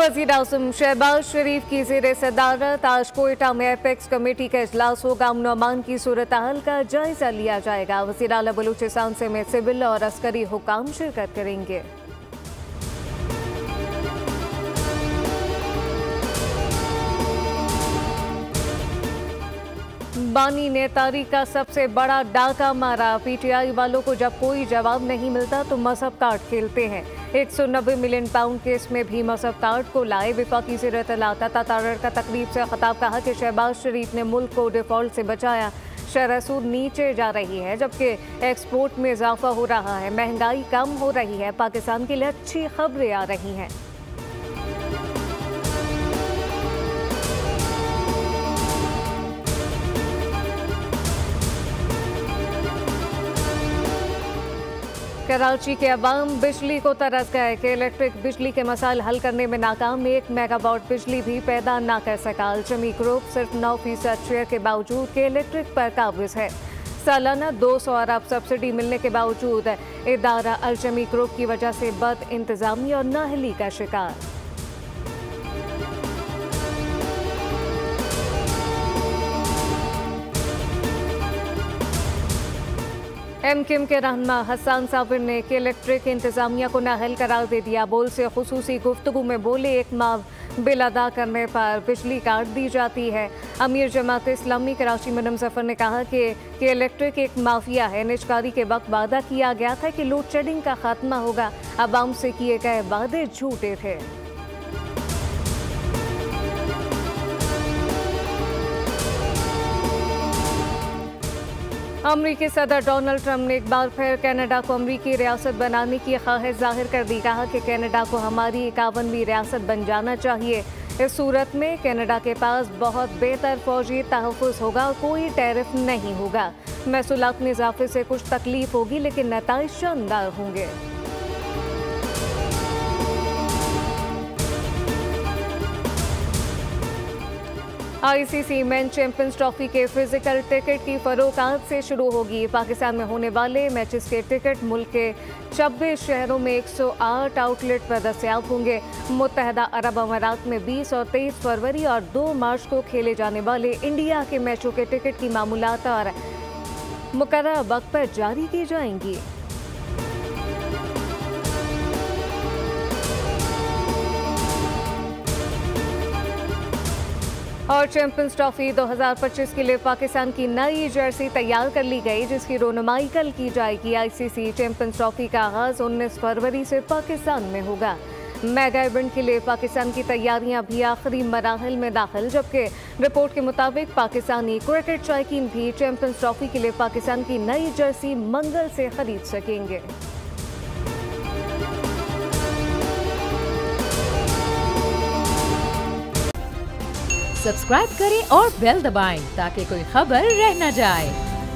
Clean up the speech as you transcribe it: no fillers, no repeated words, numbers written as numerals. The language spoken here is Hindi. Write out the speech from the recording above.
वज़ीर आज़म शहबाज शरीफ की ज़ेर सदारत आज कोयटा में एपेक्स कमेटी का इजलास होगा। अमन अमान की सूरत हाल का जायजा लिया जाएगा। वज़ीर आला बलूचिस्तान से में सिविल और अस्करी हुकाम शिरकत करेंगे। बानी ने तारीख का सबसे बड़ा डाका मारा। पीटीआई वालों को जब कोई जवाब नहीं मिलता तो मजहब कार्ड खेलते हैं। 190 मिलियन पाउंड केस में भी मजहब कार्ड को लाए। वफाकी ज़ेर अलाता तारड़ का तकरीब से खिताब कहा कि शहबाज शरीफ ने मुल्क को डिफॉल्ट से बचाया। शरह सूद नीचे जा रही है जबकि एक्सपोर्ट में इजाफा हो रहा है। महंगाई कम हो रही है। पाकिस्तान के लिए अच्छी खबरें आ रही हैं। कराची के अवाम बिजली को तरस गए कि इलेक्ट्रिक बिजली के मसाइल हल करने में नाकाम। 1 मेगावाट बिजली भी पैदा ना कर सका। अल्चमी ग्रुप सिर्फ 9% शेयर के बावजूद के इलेक्ट्रिक पर काबिज है। सालाना 200 अरब सब्सिडी मिलने के बावजूद इदारा अल्चमी ग्रुप की वजह से बद इंतजामी और नाअहली का शिकार। एमक्यूएम के रहनुमा हसन साबिर ने कि इलेक्ट्रिक इंतजामिया को नाअहल करार दे दिया। बोल से खुसूसी गुफ्तगू में बोले 1 माह बिल अदा करने पर बिजली काट दी जाती है। अमीर जमात इस्लामी कराची मदम जफर ने कहा कि इलेक्ट्रिक एक माफिया है। निजकारी के वक्त वादा किया गया था कि लोड शेडिंग का खात्मा होगा। अवाम से किए गए वादे झूठे थे। अमरीकी सदर डोनाल्ड ट्रंप ने एक बार फिर कनाडा को अमरीकी रियासत बनाने की ख्वाहिश जाहिर कर दी। कहा कि कनाडा को हमारी 51वीं रियासत बन जाना चाहिए। इस सूरत में कनाडा के पास बहुत बेहतर फौजी तहफ़्फ़ुज़ होगा और कोई टैरिफ नहीं होगा। महसूलात में इजाफे से कुछ तकलीफ होगी लेकिन नताइज शानदार होंगे। आईसीसी मेन चैंपियंस ट्रॉफी के फिजिकल टिकट की फरोख्त आज से शुरू होगी। पाकिस्तान में होने वाले मैचेस के टिकट मुल्क के 26 शहरों में 108 आउटलेट पर दस्तयाब होंगे। मुत्तहदा अरब अमारात में 20 और 23 फरवरी और 2 मार्च को खेले जाने वाले इंडिया के मैचों के टिकट की मामूलात और मुकर्रर वक्त पर जारी की जाएंगी। और चैंपियंस ट्रॉफी 2025 के लिए पाकिस्तान की नई जर्सी तैयार कर ली गई जिसकी रोनुमाई कल की जाएगी। आईसीसी चैंपियंस ट्रॉफी का आगाज 19 फरवरी से पाकिस्तान में होगा। मेगा इवेंट के लिए पाकिस्तान की तैयारियां भी आखिरी मराहल में दाखिल, जबकि रिपोर्ट के मुताबिक पाकिस्तानी क्रिकेट शौकीन भी चैंपियंस ट्रॉफी के लिए पाकिस्तान की नई जर्सी मंगल से खरीद सकेंगे। सब्सक्राइब करें और बेल दबाएं ताकि कोई खबर रह न जाए।